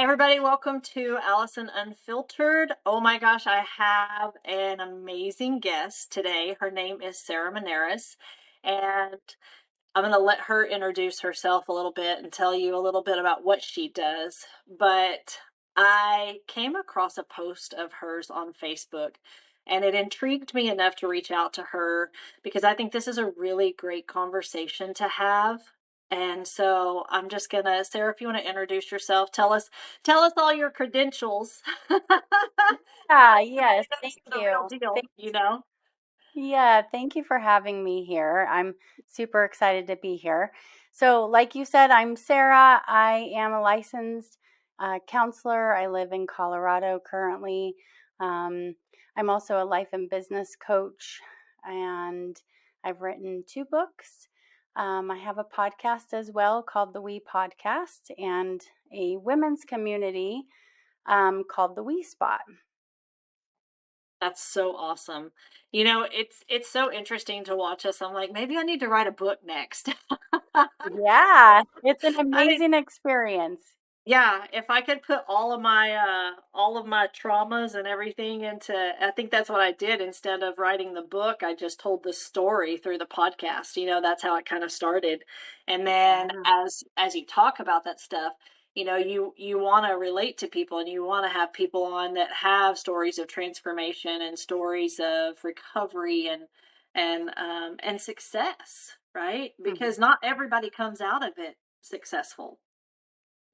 Hey everybody, welcome to Allison Unfiltered. Oh my gosh, I have an amazing guest today. Her name is Sarah Maneris, and I'm going to let her introduce herself a little bit and tell you a little bit about what she does. But I came across a post of hers on Facebook, and it intrigued me enough to reach out to her because I think this is a really great conversation to have. And so I'm just gonna, Sarah, if you want to introduce yourself, tell us all your credentials. Yes, This thank is the real you. deal, you know? Yeah, thank you for having me here. I'm super excited to be here. So, like you said, I'm Sarah. I am a licensed counselor. I live in Colorado currently. Um, I'm also a life and business coach, and I've written two books. I have a podcast as well called the We Podcast, and a women's community called the We Spot. That's so awesome. You know, it's so interesting to watch us. I'm like, maybe I need to write a book next. Yeah, it's an I mean, amazing experience. yeah, if I could put all of my traumas and everything into, I think that's what I did. Instead of writing the book, I just told the story through the podcast. You know, that's how it kind of started. And then Yeah. as you talk about that stuff, you know, you want to relate to people and you want to have people on that have stories of transformation and stories of recovery and success, right? Mhm. Because not everybody comes out of it successful.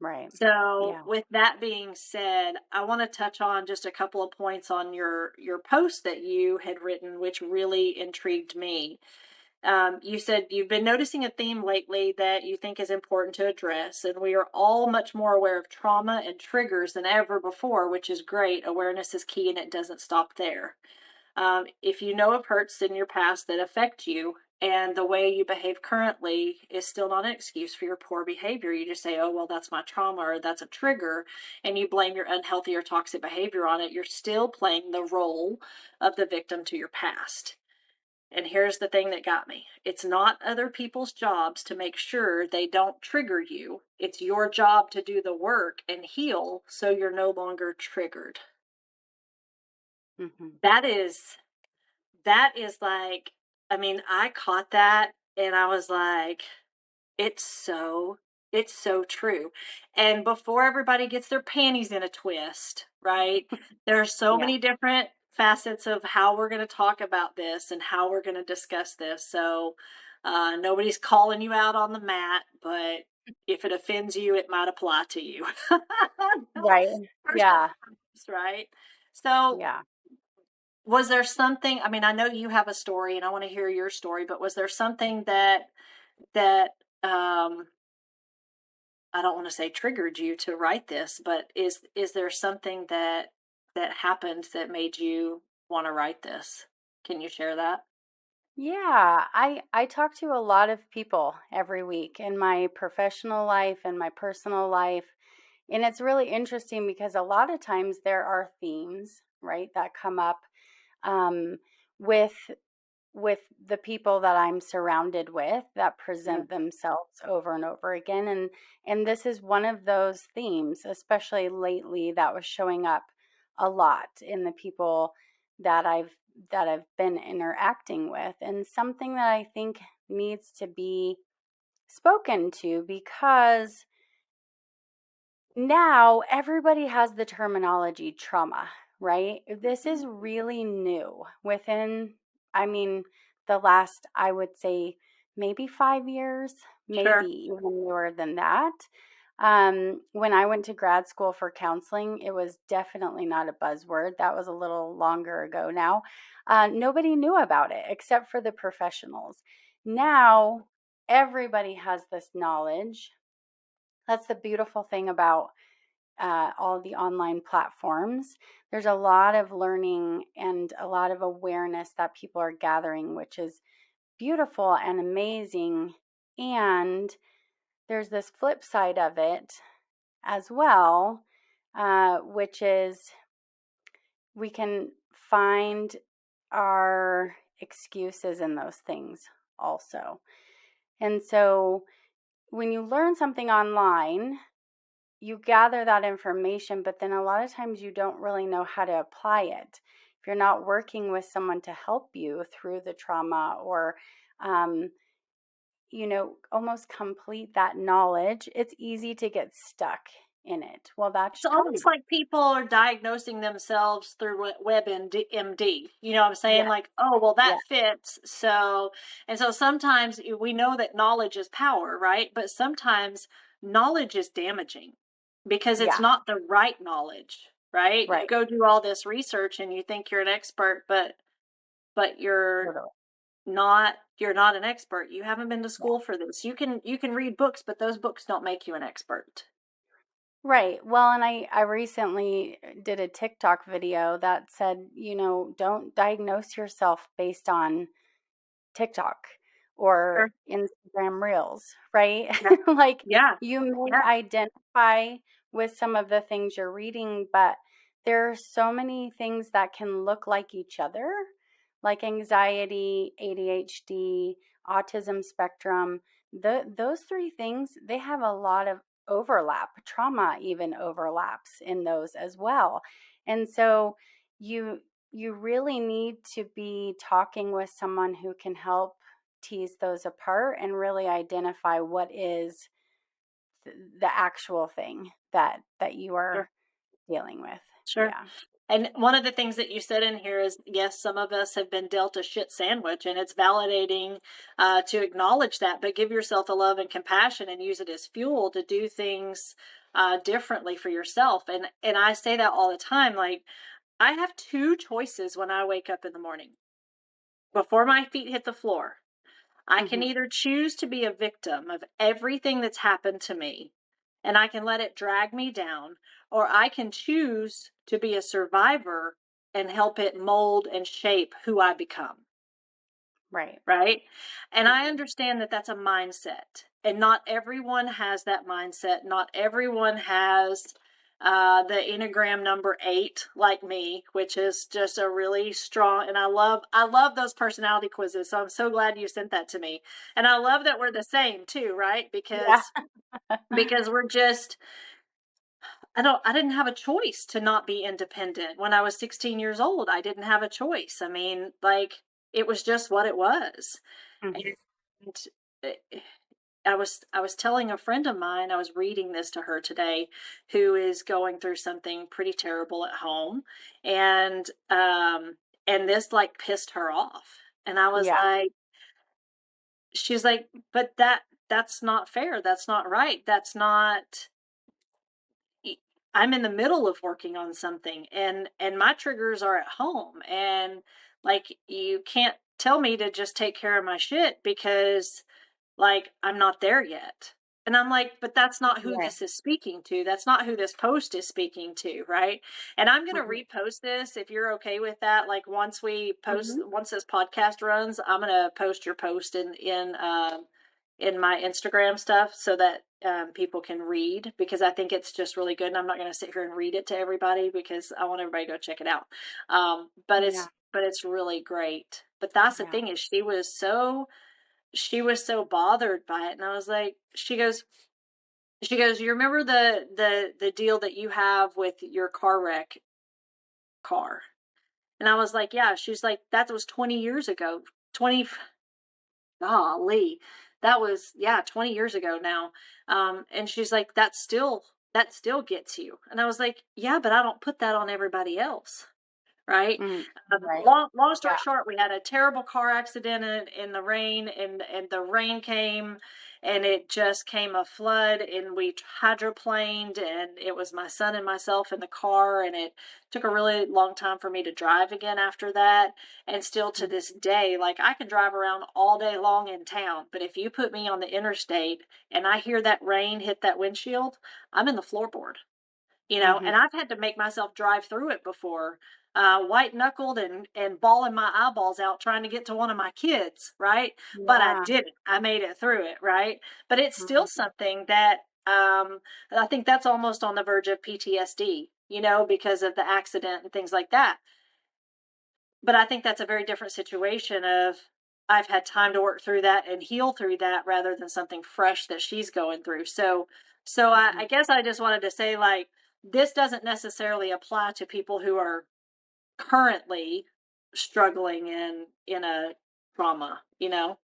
Right. So, Yeah. with that being said, I want to touch on just a couple of points on your post that you had written, which really intrigued me. You said you've been noticing a theme lately that you think is important to address, and we are all much more aware of trauma and triggers than ever before, which is great. Awareness is key, and it doesn't stop there. If you know of hurts in your past that affect you and the way you behave currently is still not an excuse for your poor behavior, you just say, oh, well, that's my trauma or that's a trigger, and you blame your unhealthy or toxic behavior on it, you're still playing the role of the victim to your past. And here's the thing that got me, it's not other people's jobs to make sure they don't trigger you. It's your job to do the work and heal so you're no longer triggered. Hmm. That is that is like, I mean, I caught that and I was like, it's so it's so true. And before everybody gets their panties in a twist, right? There are so Yeah. many different facets of how we're going to talk about this and how we're going to discuss this. So, nobody's calling you out on the mat, but if it offends you, it might apply to you. Right. First and Yeah. foremost, right? So, Yeah. was there something, I mean, I know you have a story and I want to hear your story, but was there something that I don't want to say triggered you to write this, but is there something that happened that made you want to write this? Can you share that? Yeah. I talk to a lot of people every week in my professional life and my personal life. And it's really interesting because a lot of times there are themes, right, that come up um, with with the people that I'm surrounded with that Mm, present themselves over and over again, and this is one of those themes, especially lately, that was showing up a lot in the people that I've been interacting with, and something that I think needs to be spoken to because now everybody has the terminology trauma, right? This is really new within, I mean, the last, I would say, maybe 5 years, maybe sure. even newer than that. When I went to grad school for counseling, it was definitely not a buzzword. That was a little longer ago now. Nobody knew about it except for the professionals. Now, everybody has this knowledge. That's the beautiful thing about all the online platforms. There's a lot of learning and a lot of awareness that people are gathering, which is beautiful and amazing. And there's this flip side of it as well, which is we can find our excuses in those things also. And so when you learn something online, you gather that information, but then a lot of times you don't really know how to apply it. If you're not working with someone to help you through the trauma, or um, almost complete that knowledge, it's easy to get stuck in it. Well, It's that's almost trauma. like people are diagnosing themselves through WebMD. You know what I'm saying? Yeah, Like, oh, well, yeah, that fits. So, and so sometimes we know that knowledge is power, right? But sometimes knowledge is damaging because it's yeah, not the right knowledge, right? You right. go do all this research and you think you're an expert, but Totally. you're not an expert. You haven't been to school for this. You can read books, but those books don't make you an expert. Right. Well, and I recently did a TikTok video that said, don't diagnose yourself based on TikTok or Sure. Instagram Reels, right? Yeah. Like, Yeah. you may Yeah. identify with some of the things you're reading, but there are so many things that can look like each other, like anxiety, ADHD, autism spectrum. Those three things, they have a lot of overlap. Trauma even overlaps in those as well. And so you you really need to be talking with someone who can help tease those apart and really identify what is the actual thing that you are Sure. dealing with. Sure. Yeah. And one of the things that you said in here is, yes, some of us have been dealt a shit sandwich, and it's validating to acknowledge that, but give yourself the love and compassion and use it as fuel to do things differently for yourself. And I say that all the time. Like, I have two choices when I wake up in the morning before my feet hit the floor. I can Hmm. either choose to be a victim of everything that's happened to me and I can let it drag me down, or I can choose to be a survivor and help it mold and shape who I become. Right. Right. And I Totally. understand that that's a mindset. And not everyone has that mindset. Not everyone has the Enneagram number 8 like me, which is just a really strong, and I love those personality quizzes. So I'm so glad you sent that to me. And I love that we're the same too, right? Yeah. Because we're just, I didn't have a choice to not be independent. When I was 16 years old, I didn't have a choice. I mean, like, it was just what it was. Hmm. And eh, I was telling a friend of mine, I was reading this to her today, who is going through something pretty terrible at home, and and this like pissed her off. And I was Yeah. like, she's like, but that's not fair. That's not right. That's not, I'm in the middle of working on something, and my triggers are at home, and like, you can't tell me to just take care of my shit because, like, I'm not there yet. And I'm like, but that's not who Right. this is speaking to. That's not who this post is speaking to, right? And I'm going to Hmm. repost this if you're okay with that. Like, Hmm. once this podcast runs, I'm going to post your post in my Instagram stuff so that people can read, because I think it's just really good. And I'm not going to sit here and read it to everybody because I want everybody to go check it out. Yeah. But it's really great. But that's the Yeah. thing, is she was so bothered by it. And I was like, she goes, you remember the deal that you have with your car wreck car? And I was like, yeah. She's like, that was 20 years ago. 20, golly, that was, yeah, 20 years ago now. And she's like, that still gets you. And I was like, yeah, but I don't put that on everybody else. Right? Mm. Right. Long story Yeah. short, we had a terrible car accident in the rain, and the rain came, and it just came a flood, and we hydroplaned, and it was my son and myself in the car, and it took a really long time for me to drive again after that. And still to Mhm. this day, like, I can drive around all day long in town, but if you put me on the interstate and I hear that rain hit that windshield, I'm in the floorboard. And Mhm. I've had to make myself drive through it before, white knuckled and bawling my eyeballs out trying to get to one of my kids, right? But I Yeah. didn't. I made it through it, right? But it's still Mhm. something that, I think that's almost on the verge of PTSD, because of the accident and things like that. But I think that's a very different situation of, I've had time to work through that and heal through that rather than something fresh that she's going through. So So Mhm. I guess I just wanted to say, like, this doesn't necessarily apply to people who are currently struggling in a trauma, you know?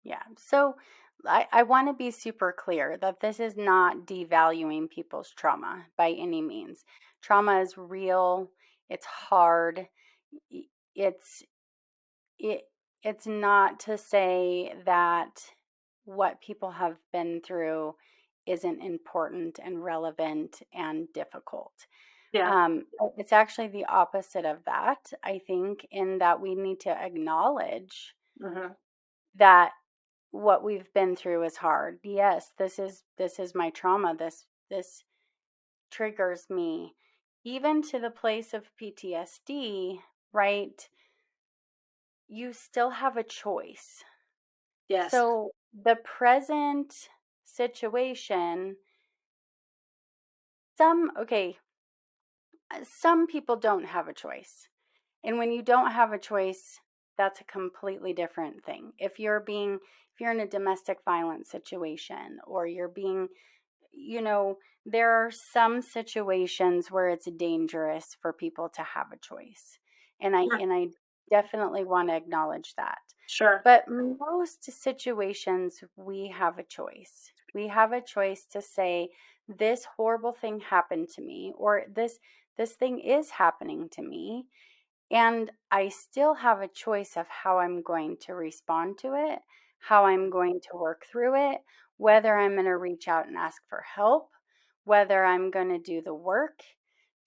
Yeah. So I want to be super clear that this is not devaluing people's trauma by any means. Trauma is real, it's hard. y- It's it it's not to say that what people have been through isn't important and relevant and difficult. Yeah. It's actually the opposite of that, I think, in that we need to acknowledge Hmm. that what we've been through is hard. Yes, this is my trauma. This triggers me even to the place of PTSD, right? You still have a choice. Yes. So the present situation, okay, some people don't have a choice. And when you don't have a choice, that's a completely different thing. If you're in a domestic violence situation, or you're being, you know, there are some situations where it's dangerous for people to have a choice. Sure. And I definitely want to acknowledge that. Sure. But most situations, we have a choice. We have a choice to say, this horrible thing happened to me, or this thing is happening to me, and I still have a choice of how I'm going to respond to it, how I'm going to work through it, whether I'm going to reach out and ask for help, whether I'm going to do the work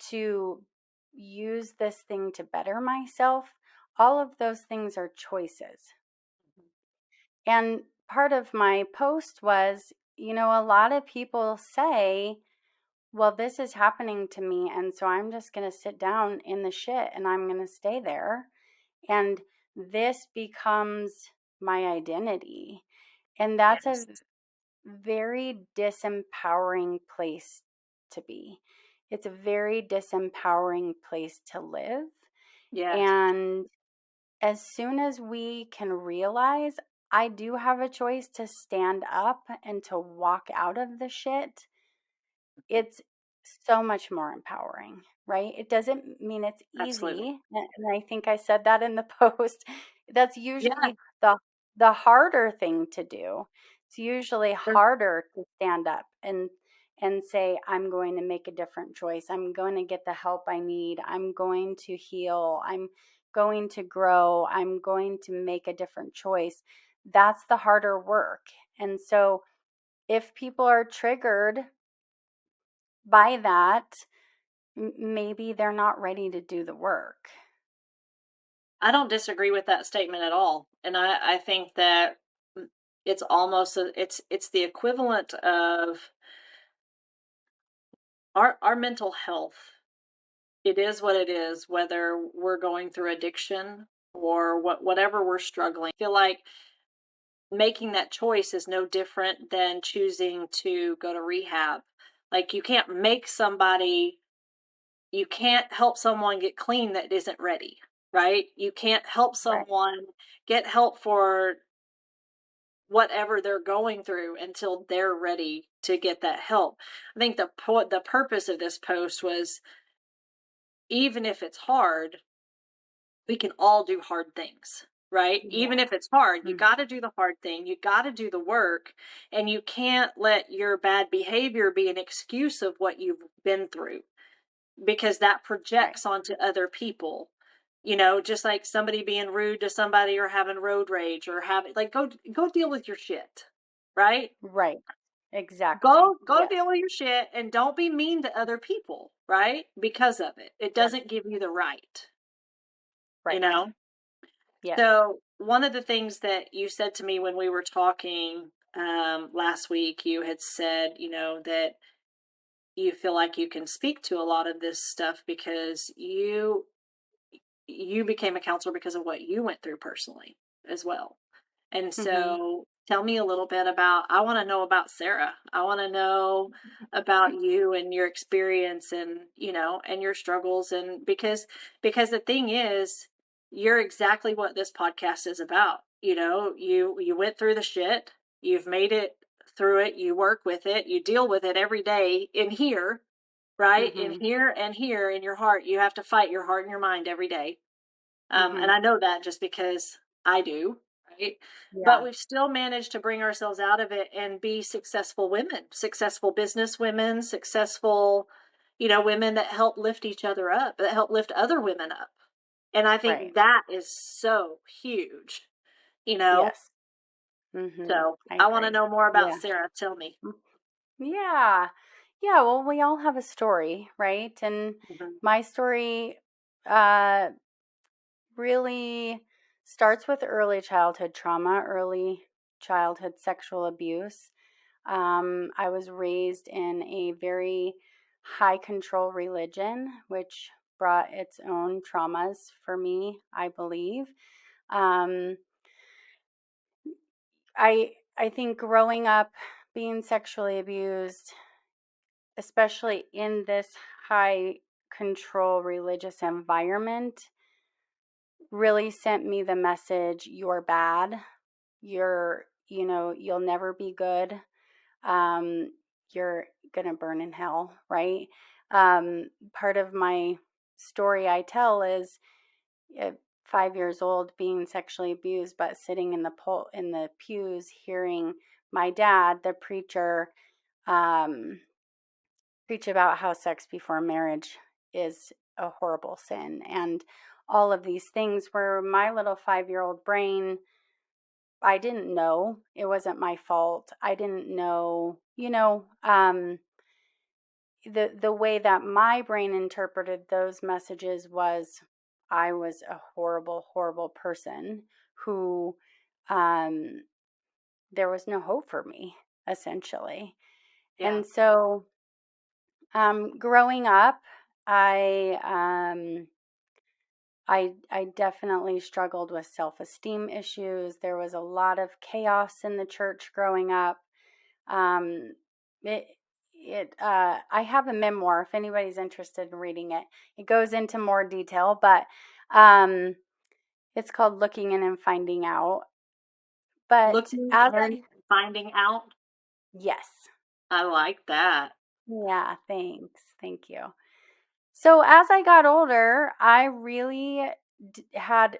to use this thing to better myself. All of those things are choices. And part of my post was, a lot of people say, well, this is happening to me. And so I'm just going to sit down in the shit and I'm going to stay there. And this becomes my identity. And that's a Yes. very disempowering place to be. It's a very disempowering place to live. Yes. And as soon as we can realize I do have a choice to stand up and to walk out of the shit, it's so much more empowering, right? It doesn't mean it's Absolutely. easy, and I think I said that in the post. That's Yeah. usually the harder thing to do. It's usually Sure. harder to stand up and say, I'm going to make a different choice. I'm going to get the help I need. I'm going to heal. I'm going to grow. I'm going to make a different choice. That's the harder work. And so if people are triggered by that, maybe they're not ready to do the work. I don't disagree with that statement at all. And I think that it's almost it's the equivalent of our mental health. It is what it is, whether we're going through addiction or whatever we're struggling. I feel like making that choice is no different than choosing to go to rehab. Like you can't help someone get clean that isn't ready, right? You can't help Right. someone get help for whatever they're going through until they're ready to get that help. I think the purpose of this post was, even if it's hard, we can all do hard things, right? Even Yeah. if it's hard, you Mhm. got to do the hard thing. You got to do the work, and you can't let your bad behavior be an excuse of what you've been through, because that Right. projects onto other people. Just like somebody being rude to somebody, or having road rage, or having, like, go deal with your shit, right? Right. Exactly. Go Yes. deal with your shit, and don't be mean to other people, right? Because of it. It Yes. doesn't give you the right, you Right. know? Yes. So, one of the things that you said to me when we were talking last week, you had said, that you feel like you can speak to a lot of this stuff because you became a counselor because of what you went through personally as well. And Mhm. so tell me a little bit about, I want to know about Sarah. I want to know about you and your experience, and, and your struggles. And because the thing is, you're exactly what this podcast is about. You went through the shit. You've made it through it, you work with it, you deal with it every day in here, right? In Mhm. here and here in your heart. You have to fight your heart and your mind every day. And Mhm. I know that just because I do, right? But Yeah. we've still managed to bring ourselves out of it and be successful women, successful business women, successful, women that help lift each other up, that help lift other women up. And I Right. think that is so huge, you know? Yes. Mhm. So I I want to agree. know more about Yeah. Sarah. Tell me. Mm. Yeah. Yeah, well, we all have a story, right? And Mhm. my story uh really starts with early childhood trauma, early childhood sexual abuse. I was raised in a very high control religion, which brought its own traumas for me, I believe. Um, I think growing up being sexually abused, especially in this high control religious environment, really sent me the message you're bad. You'll never be good. um, you're gonna burn in hell, right? Part of my story I tell is 5 years old, being sexually abused, but sitting in the pews, hearing my dad, the preacher, um, preach about how sex before marriage is a horrible sin, and all of these things. Where my little 5-year-old brain, I didn't know. It wasn't my fault. I didn't know, the way that my brain interpreted those messages was I was a horrible, horrible person who um there was no hope for me, essentially. Yeah. And so growing up, I I definitely struggled with self-esteem issues. There was a lot of chaos in the church growing up. Um, it I have a memoir if anybody's interested in reading it. It goes into more detail, but um, it's called Looking In and Finding Out. But Looking as and I finding out. yes, I like that. yeah, thanks, thank you. So as I got older, I really had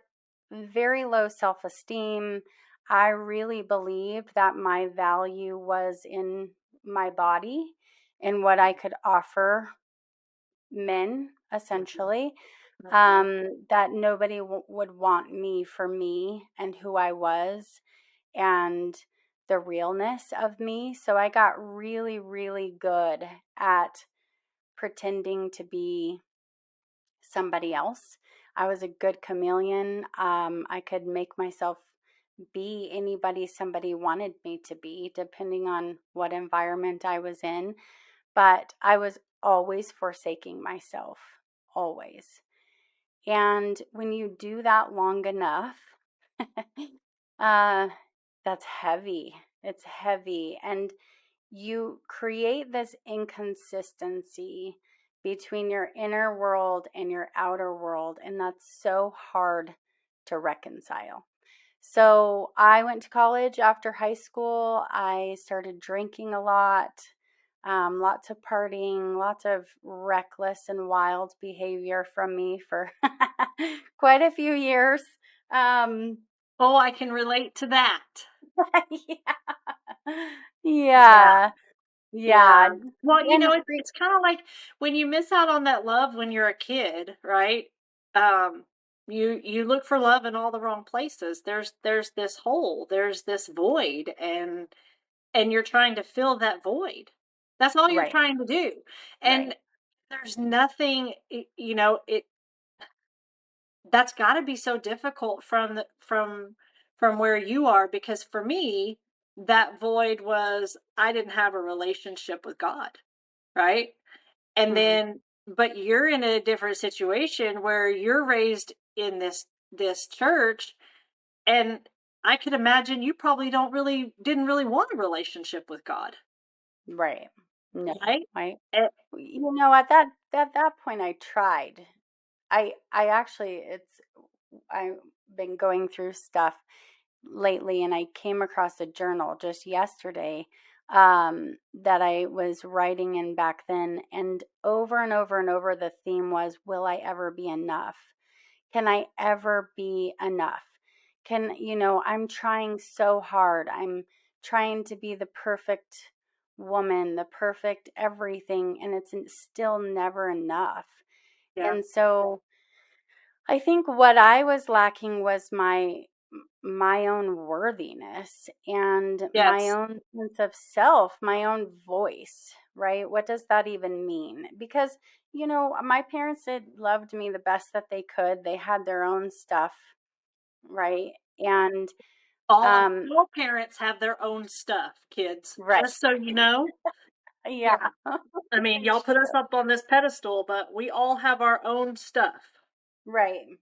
very low self-esteem. I really believed that my value was in my body and what I could offer men, Mhm. essentially. Mhm. That nobody would want me for me and who I was and the realness of me. So I got really, really good at pretending to be somebody else. I was a good chameleon. I could make myself be anybody somebody wanted me to be, depending on what environment I was in. But I was always forsaking myself, always. And when you do that long enough, uh, that's heavy. It's heavy. And you create this inconsistency between your inner world and your outer world. And that's so hard to reconcile. So I went to college after high school. I started drinking a lot, lots of partying, lots of reckless and wild behavior from me for quite a few years. Um, Oh, I can relate to that. yeah, Yeah. yeah, Yeah. yeah, Well, and it's kind of like when you miss out on that love when you're a kid, right? Um, you look for love in all the wrong places. There's this hole, there's this void, and you're trying to fill that void. That's all you're right, trying to do. right, And there's nothing, it that's got to be so difficult from where you are, because for me that void was I didn't have a relationship with God, right? And hmm, then but you're in a different situation where you're raised in this church, and I could imagine you probably didn't really want a relationship with God, right. No, right? right. Eh, At that point, I tried. I actually it's I've been going through stuff lately, and I came across a journal just yesterday that I was writing in back then. And over and over, the theme was, will I ever be enough? Can I ever be enough? I'm trying so hard. I'm trying to be the perfect woman, the perfect everything, and it's still never enough. Yeah. And so I think what I was lacking was my own worthiness and my Yes. own sense of self, my own voice, right? What does that even mean? Because, my parents had loved me the best that they could. They had their own stuff, right? And um All parents have their own stuff, kids. right. Just so you know. Yeah. I mean, y'all It's put true. us up on this pedestal, but we all have our own stuff. Right.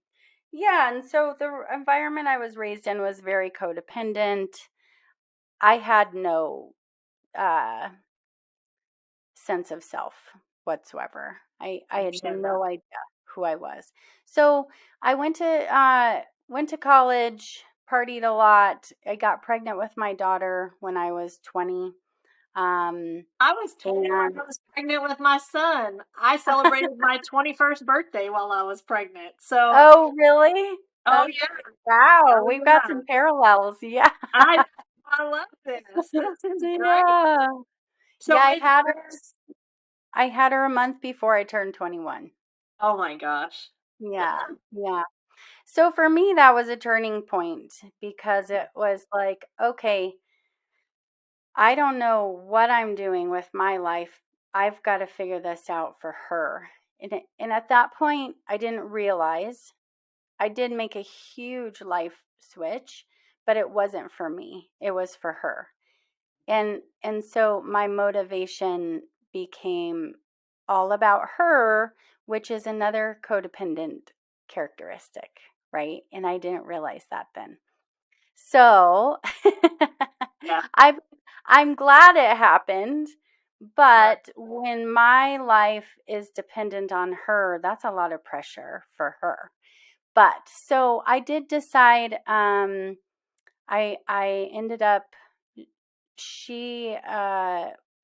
Yeah, and so the environment I was raised in was very codependent. I had no uh sense of self whatsoever. I had Understand that. no idea who I was. So I went to college, partied a lot. I got pregnant with my daughter when I was 20. Um I was 20 when and I was pregnant with my son. I celebrated my 21st birthday while I was pregnant. So, oh really? oh Okay. yeah, Wow, oh we've got yeah. some parallels. Yeah. I I love this. This is great. Yeah. So Yeah, it was, I had her a month before I turned 21. oh my gosh. Yeah. Yeah. So for me, that was a turning point because it was like, okay, I don't know what I'm doing with my life. I've got to figure this out for her. And at that point, I didn't realize I did make a huge life switch, but it wasn't for me. It was for her. And so my motivation became all about her, which is another codependent characteristic, right? And I didn't realize that then. So Yeah, I'm I'm glad it happened, sure. but when my life is dependent on her, that's a lot of pressure for her. But so I did decide I ended up she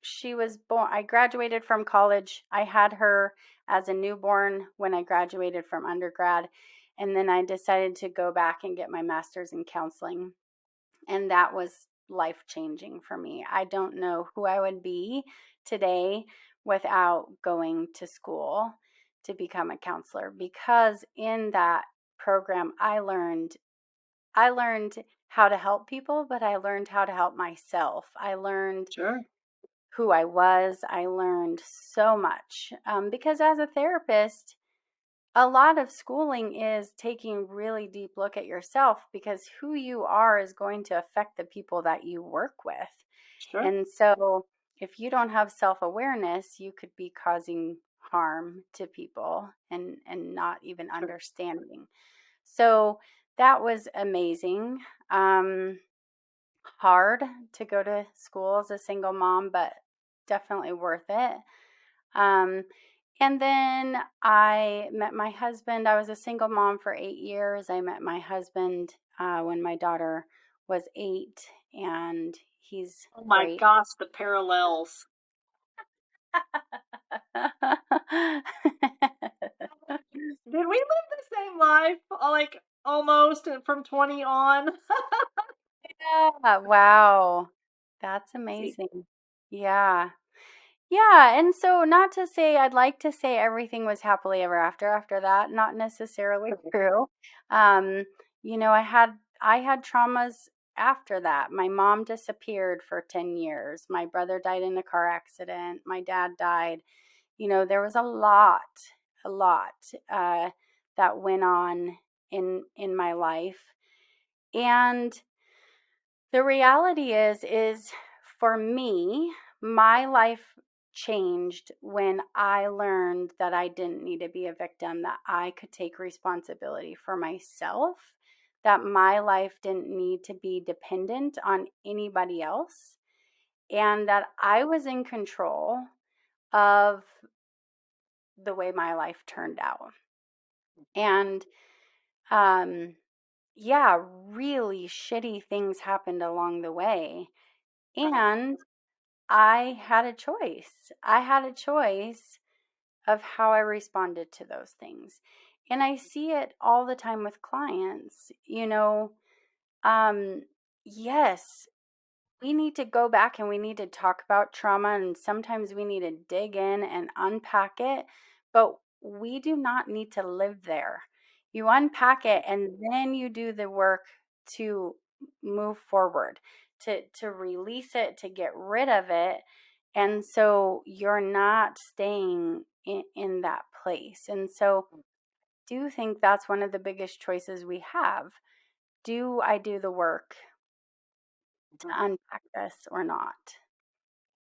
she was born I graduated from college. I had her as a newborn when I graduated from undergrad, and then I decided to go back and get my master's in counseling, and that was life changing for me. I don't know who I would be today without going to school to become a counselor, because in that program I learned how to help people, but I learned how to help myself. I learned Sure. who I was. I learned so much because as a therapist, a lot of schooling is taking really deep look at yourself, because who you are is going to affect the people that you work with. Sure. And so if you don't have self-awareness, you could be causing harm to people and not even Sure. understanding. So that was amazing. Um, Hard to go to school as a single mom, but definitely worth it. Um, and then I met my husband. I was a single mom for 8 years. I met my husband when my daughter was 8, and he's Oh my great. gosh, the parallels. Did we live the same life? Like almost from 20 on? Yeah, wow. That's See. amazing. Yeah. Yeah, and so not to say I'd like to say everything was happily ever after that, not necessarily true. Um, I had traumas after that. My mom disappeared for 10 years. My brother died in a car accident. My dad died. There was a lot that went on in my life. And the reality is for me, my life changed when I learned that I didn't need to be a victim, that I could take responsibility for myself, that my life didn't need to be dependent on anybody else, and that I was in control of the way my life turned out. And um yeah, really shitty things happened along the way. Right. And I had a choice. I had a choice of how I responded to those things. And I see it all the time with clients. Um, yes, we need to go back and we need to talk about trauma, and sometimes we need to dig in and unpack it, but we do not need to live there. You unpack it and then you do the work to move forward, to release it, to get rid of it. And so you're not staying in that place. And so do you think that's one of the biggest choices we have? Do I do the work to Mhm. unpack this or not?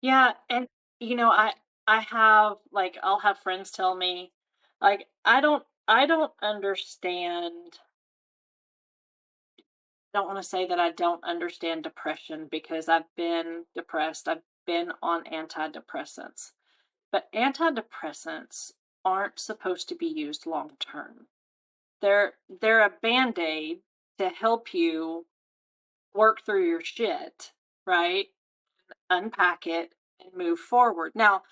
Yeah, and I have like I'll have friends tell me like I don't understand. Don't want to say that I don't understand depression because I've been depressed. I've been on antidepressants. But antidepressants aren't supposed to be used long term. They're a band-aid to help you work through your shit, right? Unpack it and move forward. Now,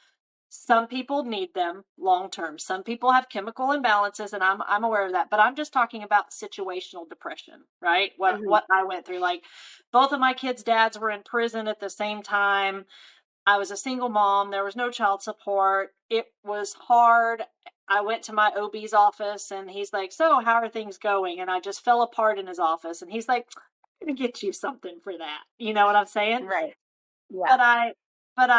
some people need them long term. Some people have chemical imbalances, and I'm aware of that. But I'm just talking about situational depression, right? What Mhm. what I went through. Like both of my kids' dads were in prison at the same time. I was a single mom. There was no child support. It was hard. I went to my OB's office, and he's like, "So, how are things going?" And I just fell apart in his office, and he's like, "I'm gonna get you something for that." You know what I'm saying? Right. Yeah. But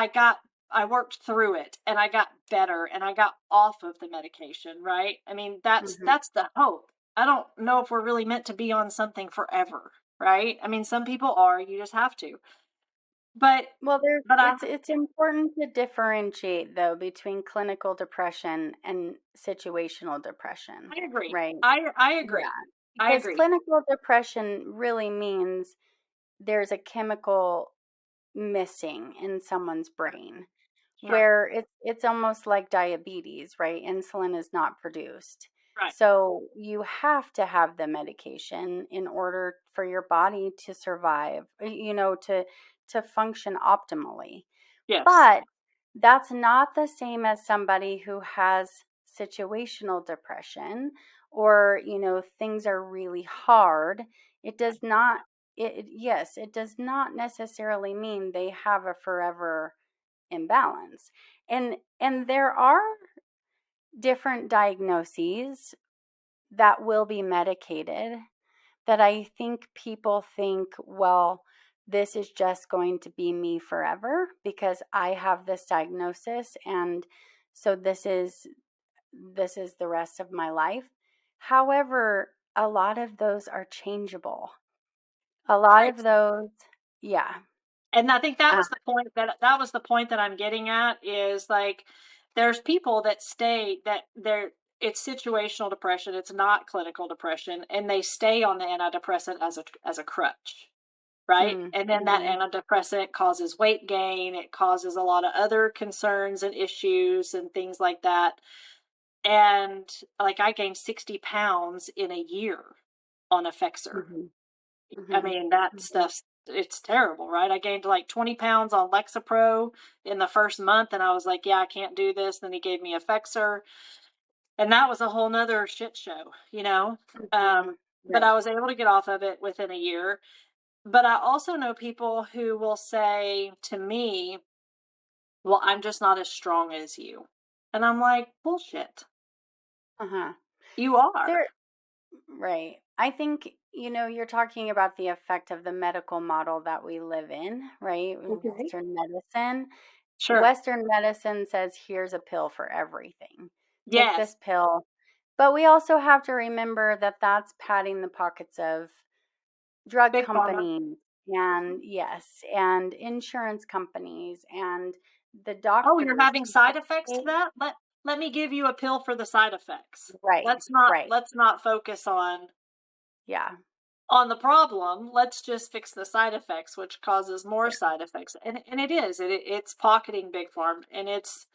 I worked through it, and I got better, and I got off of the medication, right? I mean, that's Mhm. that's the hope. I don't know if we're really meant to be on something forever, right? I mean, some people are, you just have to. But Well, there's but I it's important to differentiate though between clinical depression and situational depression, I agree. right? I Yeah. agree. I Because agree. clinical depression really means there's a chemical missing in someone's brain, Sure. where it's almost like diabetes, right? Insulin is not produced. Right. So you have to have the medication in order for your body to survive, to function optimally. Yes. But that's not the same as somebody who has situational depression, or, things are really hard. It does not, yes, it does not necessarily mean they have a forever imbalance. And there are different diagnoses that will be medicated, that I think people think, well, this is just going to be me forever because I have this diagnosis, and so this is the rest of my life. However, a lot of those are changeable. A lot of those, yeah. And I think that Uh, was the point that was the point that I'm getting at is like there's people that stay that they're it's situational depression, it's not clinical depression, and they stay on the antidepressant as a crutch, right? And then that mhm, antidepressant causes weight gain, it causes a lot of other concerns and issues and things like that. And like I gained 60 pounds in a year on Effexor. mhm, I mhm, mean, that mhm, stuff's it's terrible, right? I gained like 20 pounds on Lexapro in the first month, and I was like, yeah, I can't do this. Then he gave me Effexor, and that was a whole nother shit show, you know? mhm. But I Right. was able to get off of it within a year. But I also know people who will say to me, well, I'm just not as strong as you. And I'm like, bullshit. Uh-huh. You are. There, right. I think, you're talking about the effect of the medical model that we live in, right? Okay. Western medicine. Sure. Western medicine says, here's a pill for everything. Take Yes. this pill. But we also have to remember that that's padding the pockets of drug Big pharma. companies, and yes, and insurance companies, and the Oh, you're doctors having who side get effects to paid. that? Let me give you a pill for the side effects. Right, right. Let's not focus Yeah. on the problem. Let's just fix the side effects, which causes more side effects. And it's pocketing big farm, and it's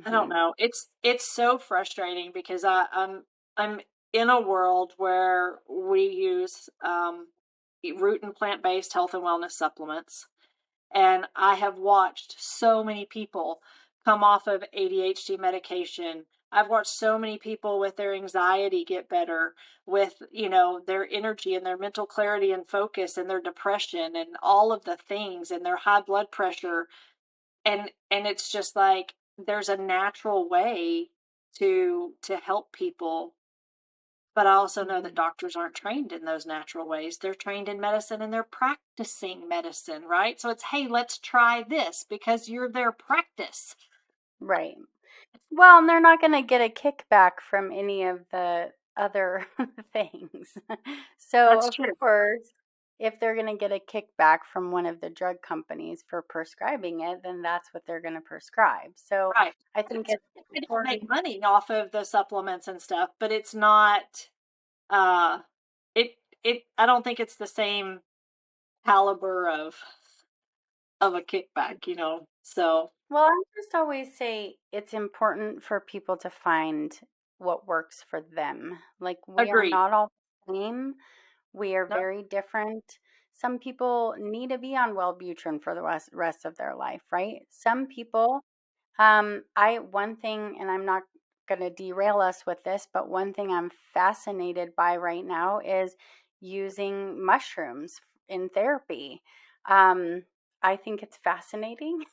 I don't Mhm. know. It's so frustrating because I'm in a world where we use root and plant based health and wellness supplements, And I have watched so many people come off of ADHD medication. I've watched so many people with their anxiety get better, with, their energy and their mental clarity and focus and their depression and all of the things and their high blood pressure. And it's just like there's a natural way to help people, but I also know that Mhm. doctors aren't trained in those natural ways. They're trained in medicine and they're practicing medicine, right? So it's, hey, let's try this because you're their practice. Right. Well, and they're not going to get a kickback from any of the other things. So, That's of true. course, if they're going to get a kickback from one of the drug companies for prescribing it, then that's what they're going to prescribe. So, Right. I think it's They don't make important. money off of the supplements and stuff, but it's not uh it I don't think it's the same caliber of a kickback. So Well, I just always say it's important for people to find what works for them. Like, we are agreed. not all the same. We are No, very different. Some people need to be on Wellbutrin for the rest of their life, right? Some people, one thing, and I'm not going to derail us with this, but one thing I'm fascinated by right now is using mushrooms in therapy. Um, I think it's fascinating.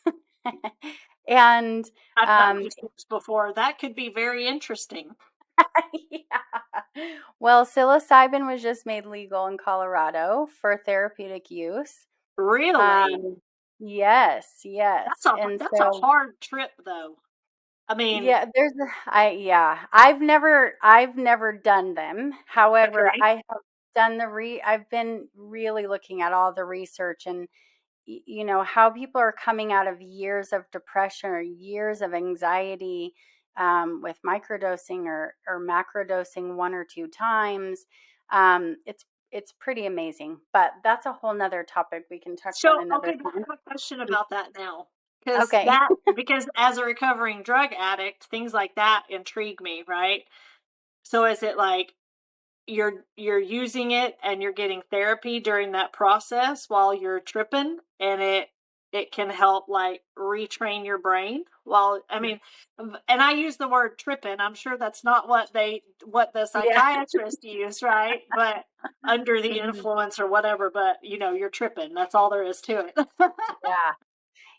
And I've done um, mushrooms before. That could be very interesting. yeah. Well, psilocybin was just made legal in Colorado for therapeutic use. Really? Um, yes, yes. And That's a so, hard trip though. I mean, yeah, I've never done them. However, okay. I have I've been really looking at all the research and how people are coming out of years of depression or years of anxiety, with microdosing or macrodosing one or two times. It's pretty amazing, but that's a whole nother topic we can touch on So, another okay, but time. I have a question about that now. Because Okay. because as a recovering drug addict, things like that intrigue me, right? So is it like you're using it and you're getting therapy during that process while you're tripping, and it can help like retrain your brain while, I mean, and I use the word tripping. I'm sure that's not what the Yeah. psychiatrist used, right? But under the Mhm. influence or whatever, but you're tripping. That's all there is to it. Yeah.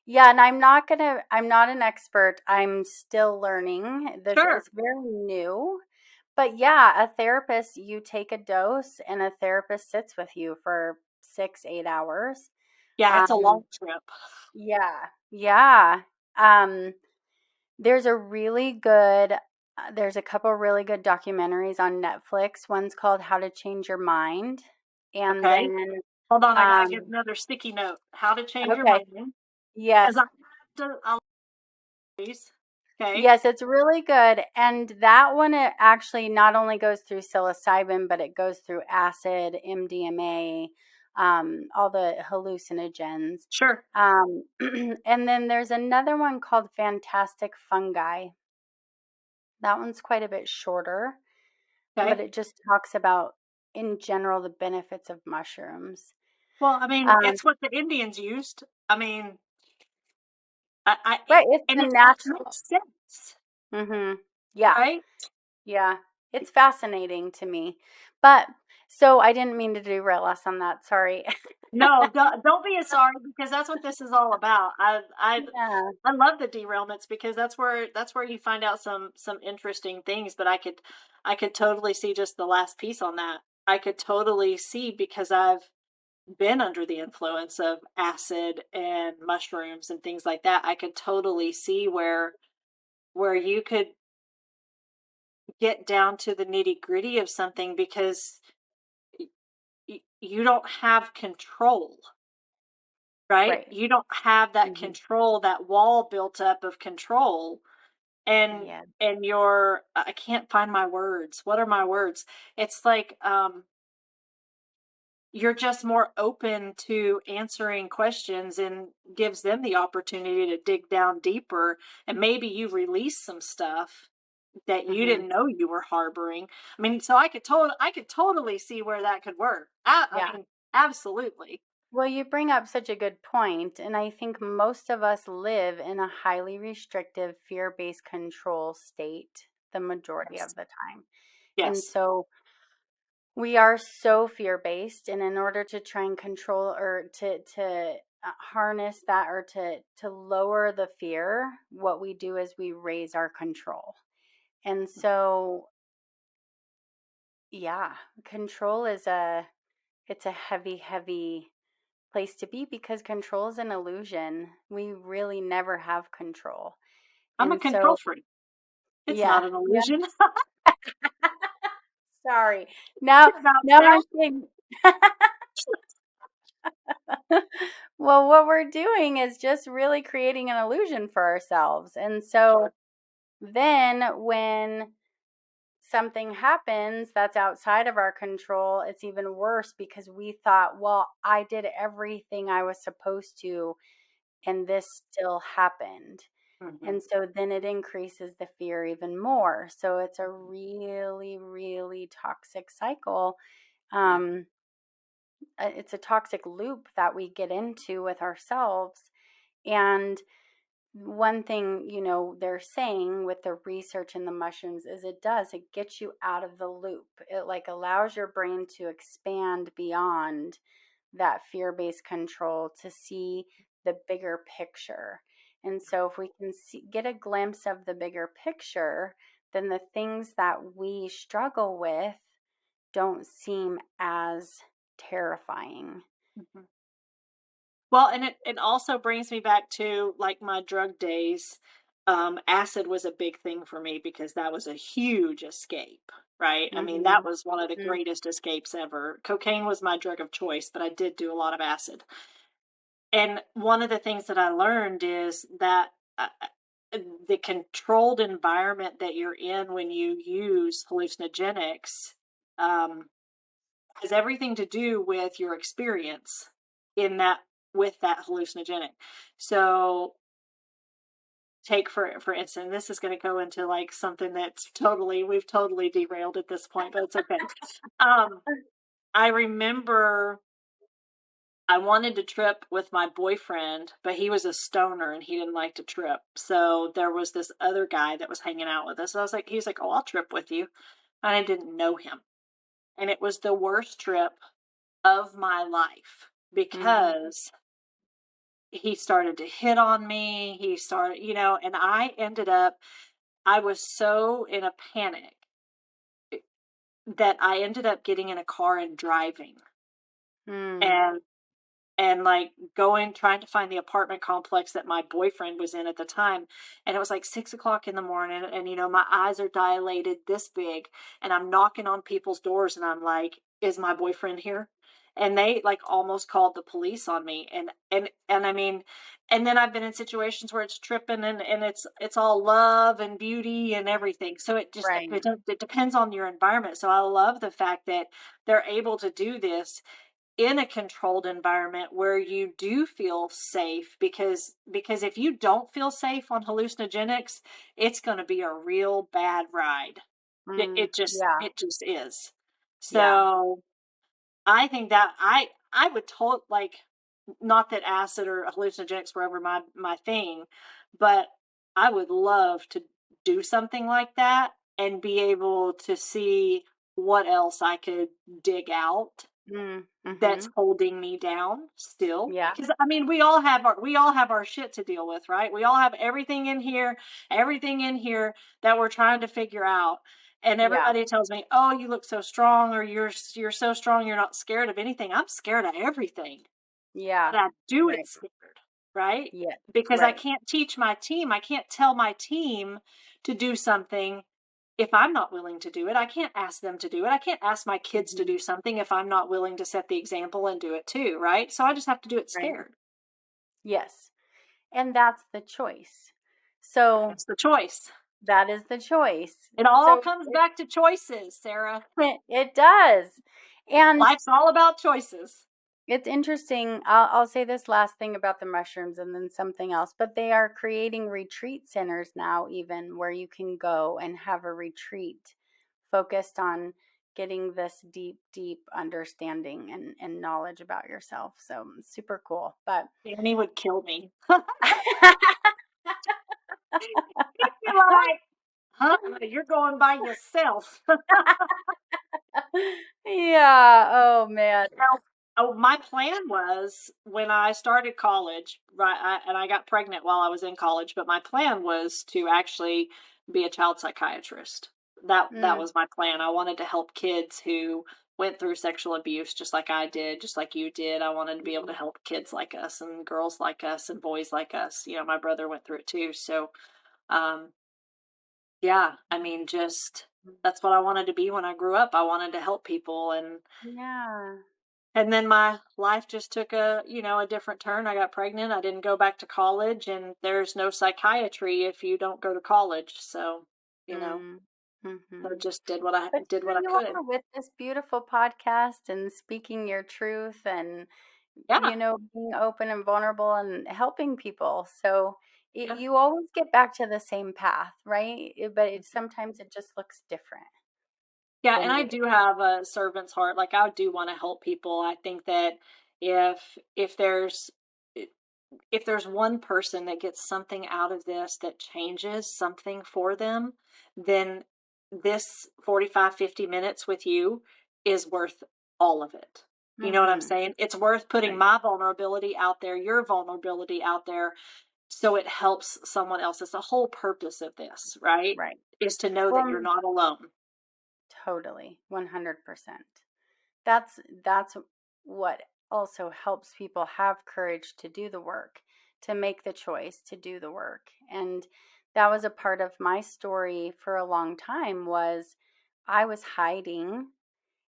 Yeah, and I'm not an expert. I'm still learning. This Sure. is very new. But yeah, a therapist, you take a dose and a therapist sits with you for 6, 8 hours. Yeah, it's a Um, long trip. yeah, yeah. Um, there's a couple really good documentaries on Netflix. One's called How to Change Your Mind. And Okay. then, Hold on, I gotta get um, another sticky note. How to change your okay, mind. yes. Because I these. Okay. Yes, it's really good. And that one, it actually not only goes through psilocybin, but it goes through acid, MDMA, all the hallucinogens. Sure. Um, and then there's another one called Fantastic Fungi. That one's quite a bit shorter, but Okay. it just talks about, in general, the benefits of mushrooms. Well, I mean, Um, it's what the Indians used. I mean, right, it's and the it all natural. makes sense, Yeah. right? Yeah, it's fascinating to me. But so I didn't mean to derail us on that. Sorry. No, don't be sorry, because that's what this is all about. Yeah. I love the derailments because that's where you find out some interesting things. But I could totally see just the last piece on that. I could totally see, because I've been under the influence of acid and mushrooms and things like that. I could totally see where you could get down to the nitty gritty of something, because you don't have control, right? Right. You don't have that Hmm. control, that wall built up of control. and Yeah. and I can't find my words. What are my words? It's like, you're just more open to answering questions, and gives them the opportunity to dig down deeper, and maybe you release some stuff that you Hmm. didn't know you were harboring. I mean, so I could totally see where that could work. I Yeah. mean, absolutely. Well, you bring up such a good point, and I think most of us live in a highly restrictive, fear based control state the majority Yes. of the time. And Yes. so we are so fear based, and in order to try and control or to harness that or to lower the fear, what we do is we raise our control. And so, yeah, control is a it's a heavy, heavy place to be because control is an illusion. We really never have control. I'm a And control so, freak. It's yeah, not an yeah. illusion. Sorry. Now, About now that. I'm saying, well, what we're doing is just really creating an illusion for ourselves. And so then when something happens that's outside of our control, it's even worse because we thought, well, I did everything I was supposed to, and this still happened. Hmm. And so then it increases the fear even more. So it's a really, really toxic cycle. Yeah. Um, it's a toxic loop that we get into with ourselves. And one thing, they're saying with the research in the mushrooms is it gets you out of the loop. It like allows your brain to expand beyond that fear-based control to see the bigger picture. And so if we can get a glimpse of the bigger picture, then the things that we struggle with don't seem as terrifying. Hmm. Well, and it also brings me back to like my drug days. Acid was a big thing for me because that was a huge escape, right? I mean, that Mhm. was one of the Mhm. greatest escapes ever. Cocaine was my drug of choice, but I did do a lot of acid. And one of the things that I learned is that the controlled environment that you're in when you use hallucinogenics um, has everything to do with your experience in that with that hallucinogenic. So take for instance, this is going to go into like something that's totally we've totally derailed at this point, but it's okay. Um, I remember I wanted to trip with my boyfriend, but he was a stoner and he didn't like to trip. So there was this other guy that was hanging out with us. I was like, he's like, "Oh, I'll trip with you," and I didn't know him, and it was the worst trip of my life Mhm. because he started to hit on me. He started, and I was so in a panic that I ended up getting in a car and driving. Mm. And like going trying to find the apartment complex that my boyfriend was in at the time, and it was like 6 o'clock in the morning, and my eyes are dilated this big, and I'm knocking on people's doors, and I'm like, is my boyfriend here? And they like almost called the police on me, and I mean, and then I've been in situations where it's tripping, and it's all love and beauty and everything, so it just Right. it depends on your environment. So I love the fact that they're able to do this in a controlled environment where you do feel safe, because if you don't feel safe on hallucinogenics, it's going to be a real bad ride. it, Mm. it just Yeah. it just is. Yeah. So I think that I would like, not that acid or hallucinogenics were ever my thing, but I would love to do something like that and be able to see what else I could dig out Mm. that's Mhm. holding me down still, Yeah. because I mean we all have our shit to deal with, right? We all have everything in here that we're trying to figure out, and Yeah. everybody tells me, oh, you look so strong, or you're so strong, you're not scared of anything. I'm scared of everything, Yeah. but I do it Right. scared, right? Yeah. Because I Right. can't teach my team, I can't tell my team to do something if I'm not willing to do it. I can't ask them to do it. I can't ask my kids to Mhm. do something if I'm not willing to set the example and do it too, right? So I just have to do it Right. scared. Yes. And that's the choice. So That's the choice. that is the choice. It all So comes back to choices, Sarah. it does. And Life's all about choices. it's interesting. I'll say this last thing about the mushrooms and then something else, but they are creating retreat centers now, even where you can go and have a retreat focused on getting this deep, deep understanding and knowledge about yourself. So super cool. But Danny would kill me. He'd be like, huh? You're going by yourself. yeah. Oh man. Now, oh, my plan was when I started college, right? And I got pregnant while I was in college, but my plan was to actually be a child psychiatrist. That Mm, was my plan. I wanted to help kids who went through sexual abuse just like I did, just like you did. I wanted to be able to mhm, help kids like us and girls like us and boys like us. You know, my brother went through it too. So, um, yeah, I mean, just that's what I wanted to be when I grew up. I wanted to help people, yeah. and then my life just took a, you know, a different turn. I got pregnant. I didn't go back to college, and there's no psychiatry if you don't go to college. So, you know, Mm, I hmm. just But did what here I you could. are with this beautiful podcast and speaking your truth and, Yeah, being open and vulnerable and helping people. So yeah, you always get back to the same path, right? But sometimes it just looks different yeah. than And I you. do have a servant's heart. Like I do want to help people. I think that if there's if there's one person that gets something out of this that changes something for them, then this 45, 50 minutes with you is worth all of it. You know what I'm Mm-hmm. saying? It's worth putting Right. my vulnerability out there, your vulnerability out there, so it helps someone else. It's the whole purpose of this, right? Right. Is to know that you're Well, not alone. totally. 100%. That's what also helps people have courage to do the work, to make the choice to do the work. And that was a part of my story for a long time was I was hiding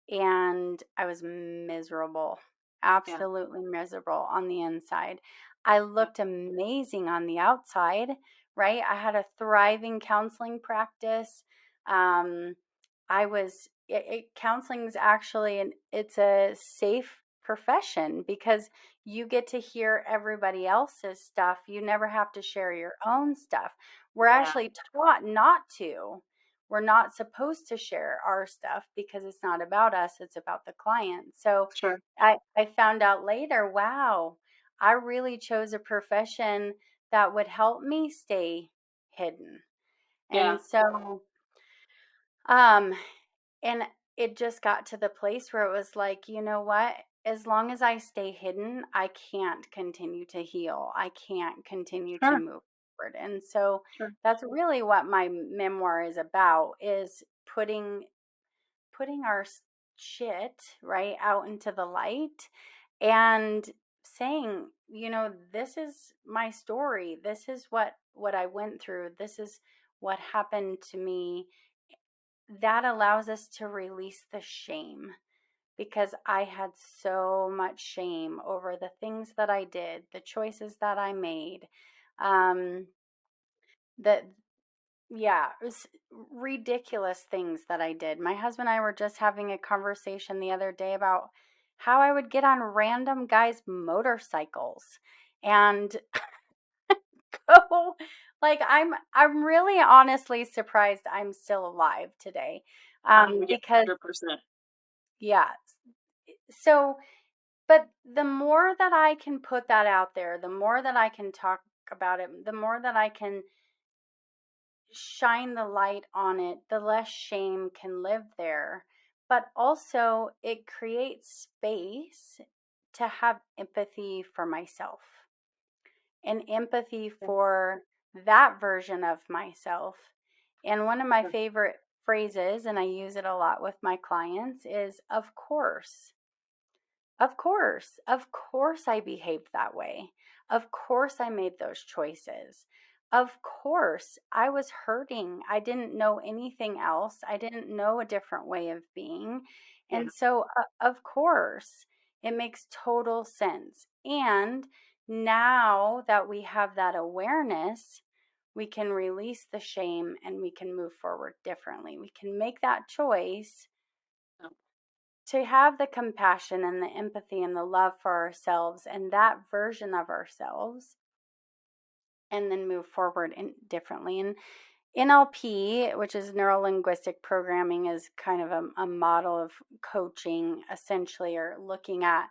and I was miserable, Yeah. absolutely miserable on the inside. I Yeah. looked amazing on the outside, right? I had a thriving counseling practice. Um, counseling is actually it's a safe profession because you get to hear everybody else's stuff. You never have to share your own stuff. We're Yeah. actually taught not to. We're not supposed to share our stuff because it's not about us, it's about the client. So Sure. I found out later, wow, I really chose a profession that would help me stay hidden. Yeah. And so um and it just got to the place where it was like, you know what? As long as I stay hidden, I can't continue to heal. I can't continue to Sure. move forward. And so Sure. that's really what my memoir is about is putting our shit right out into the light and saying, this is my story. This is what I went through. This is what happened to me. That allows us to release the shame because I had so much shame over the things that I did, the choices that I made. Um, that Yeah, it was ridiculous things that I did. My husband and I were just having a conversation the other day about how I would get on random guys' motorcycles and go like I'm really honestly surprised I'm still alive today. Oh yeah, Because 100%. yeah. So but the more that I can put that out there, the more that I can talk about it, the more that I can shine the light on it, the less shame can live there. But also, it creates space to have empathy for myself and empathy Yeah. for that version of myself. And one of my Sure. favorite phrases, and I use it a lot with my clients, is of course. Of course I behaved that way. Of course I made those choices. Of course I was hurting. I didn't know anything else. I didn't know a different way of being. Yeah. And so, of course, it makes total sense. And now that we have that awareness, we can release the shame and we can move forward differently. We can make that choice No. to have the compassion and the empathy and the love for ourselves and that version of ourselves and then move forward differently. And NLP, which is neuro linguistic programming, is kind of a model of coaching, essentially, or looking at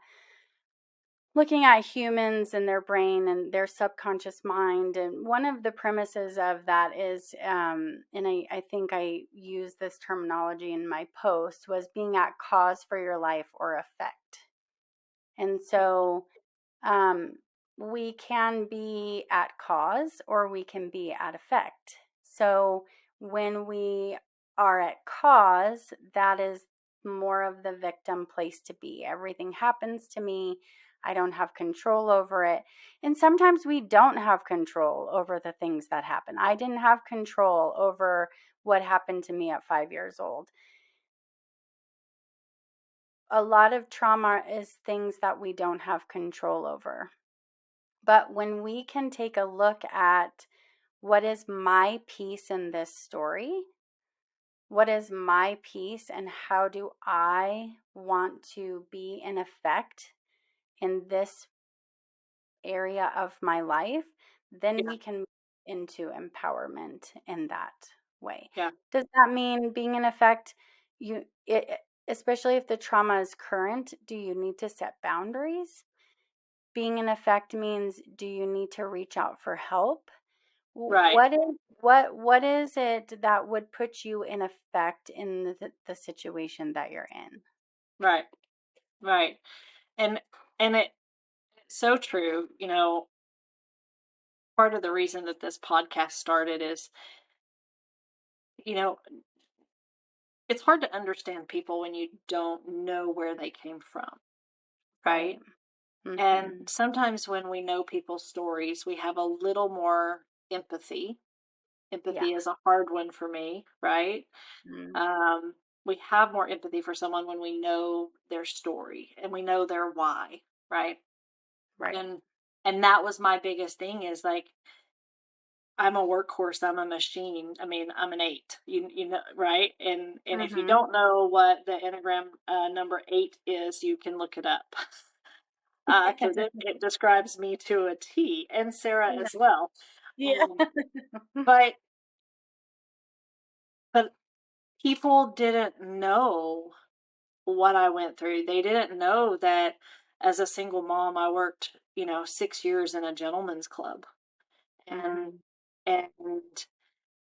humans and their brain and their subconscious mind. And one of the premises of that is, and I think I use this terminology in my post, was being at cause for your life or effect. And so um, we can be at cause or we can be at effect. So when we are at cause, that is more of the victim place to be. Everything happens to me. I don't have control over it. And sometimes we don't have control over the things that happen. I didn't have control over what happened to me at 5 years old. A lot of trauma is things that we don't have control over. But when we can take a look at what is my piece in this story, what is my piece, and how do I want to be in effect in this area of my life, then Yeah. we can move into empowerment in that way. Yeah. Does that mean being in effect, especially if the trauma is current, do you need to set boundaries? Being in effect means, do you need to reach out for help? Right. What is it that would put you in effect in the situation that you're in? Right. Right. And it's so true. Part of the reason that this podcast started is, you know, it's hard to understand people when you don't know where they came from, Right. right? And Mhm. sometimes when we know people's stories, we have a little more empathy. Yeah. Empathy is a hard one for me, right? Mm. Um, we have more empathy for someone when we know their story and we know their why, right? Right. And that was my biggest thing is like I'm a workhorse, I'm a machine. I mean, I'm an 8. You know, right? And if you Mhm. don't know what the Enneagram number 8 is, you can look it up. Because it describes me to a T, and Sarah Yeah. as well. Yeah. Um, but but people didn't know what I went through. They didn't know that as a single mom, I worked, 6 years in a gentleman's club, and Mhm.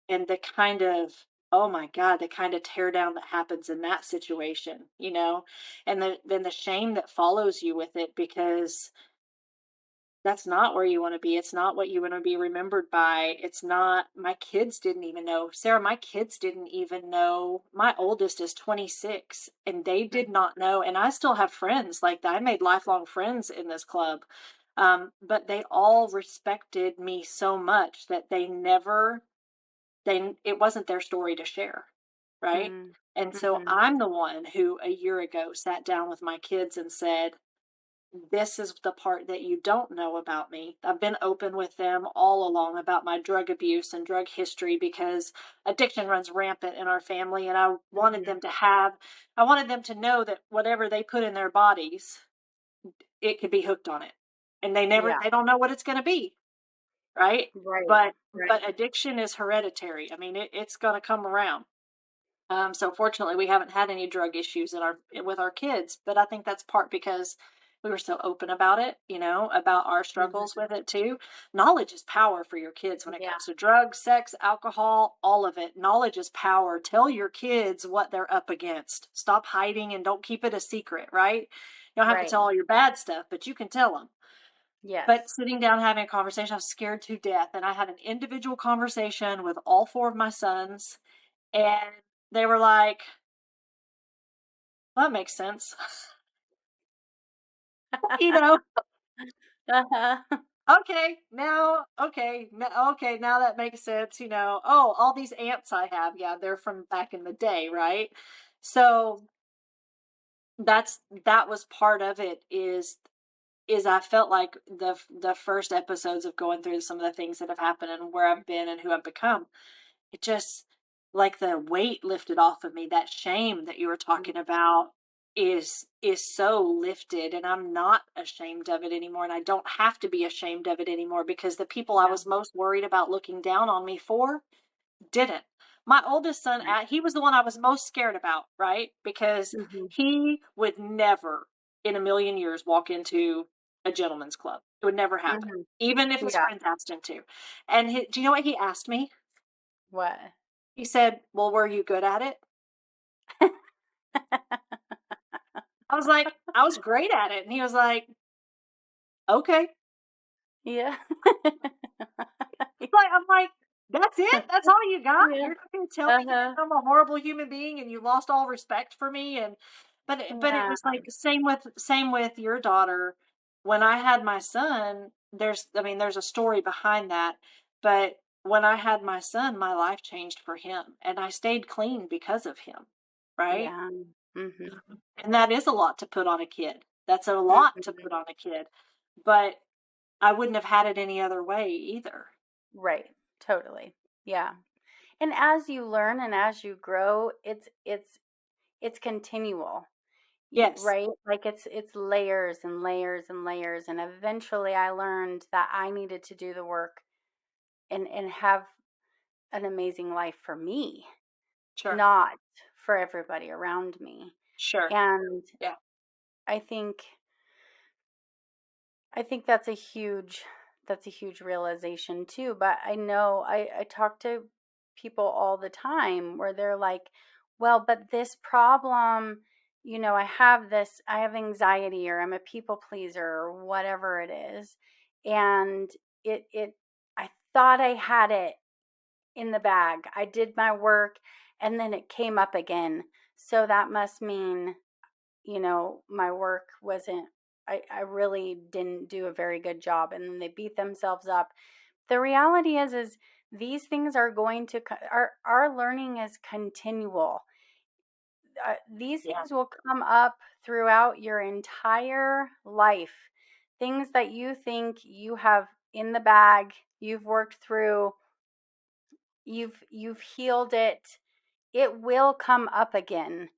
and the kind of, oh my god, the kind of tear down that happens in that situation, and then the shame that follows you with it, because that's not where you want to be. It's not what you want to be remembered by. It's not. My kids didn't even know. Sarah, my kids didn't even know. My oldest is 26 and they did not know. And I still have friends like that. I made lifelong friends in this club. But they all respected me so much that it wasn't their story to share. Right. Mm. And so Mhm. I'm the one who a year ago sat down with my kids and said, this is the part that you don't know about me. I've been open with them all along about my drug abuse and drug history because addiction runs rampant in our family. And Mhm. I wanted them to know that whatever they put in their bodies, it could be hooked on it. And Yeah. they don't know what it's going to be. Right. Right. But Right. addiction is hereditary. I mean, it's going to come around. So fortunately, we haven't had any drug issues with our kids, but I think that's part because we were so open about it, about our struggles Mhm. with it too. Knowledge is power for your kids when it Yeah. comes to drugs, sex, alcohol, all of it. Knowledge is power. Tell your kids what they're up against. Stop hiding and don't keep it a secret, right? You don't have to Right. tell all your bad stuff, but you can tell them. But Yes. sitting down having a conversation, I was scared to death, and I had an individual conversation with all four of my sons, and they were like, that makes sense. you know, Uh-huh. okay, now that makes sense. Oh, all these ants I have, yeah, they're from back in the day, right? So that was part of it. Is I felt like the first episodes of going through some of the things that have happened and where I've been and who I've become, it just, like, the weight lifted off of me. That shame that you were talking about is so lifted, and I'm not ashamed of it anymore, and I don't have to be ashamed of it anymore, because the people I Yeah. was most worried about looking down on me for, didn't. My oldest son, he was the one I was most scared about, right? Because Mm-hmm. he would never in a million years walk into a gentleman's club. It would never happen, Mm-hmm. even if his Yeah. friends asked him to. And do you know what he asked me? What? He said, "Well, were you good at it?" I was like, "I was great at it." And he was like, "Okay." Yeah. I'm like, "That's it? That's all you got? Yeah. You're not gonna tell me that Uh-huh. I'm a horrible human being and you lost all respect for me?" And but it Yeah. was like same with your daughter. When I had my son, there's a story behind that, but when I had my son, my life changed for him, and I stayed clean because of him, right? Yeah. Mm-hmm. And that is a lot to put on a kid. That's a lot to Mm-hmm. put on a kid, but I wouldn't have had it any other way either. Right. Totally. Yeah. And as you learn and as you grow, it's continual. Yes, Right? Like it's layers and layers and layers, and eventually I learned that I needed to do the work and have an amazing life for me, sure, not for everybody around me. sure. And Yeah, I think that's a huge realization too. But I know I talk to people all the time where they're like, well, but this problem, I have anxiety, or I'm a people pleaser, or whatever it is. And it I thought I had it in the bag. I did my work and then it came up again. So that must mean, my work wasn't, I really didn't do a very good job. And then they beat themselves up. The reality is these things are going to, our learning is continual. These yeah. things will come up throughout your entire life. Things that you think you have in the bag, you've worked through, you've healed it. It will come up again.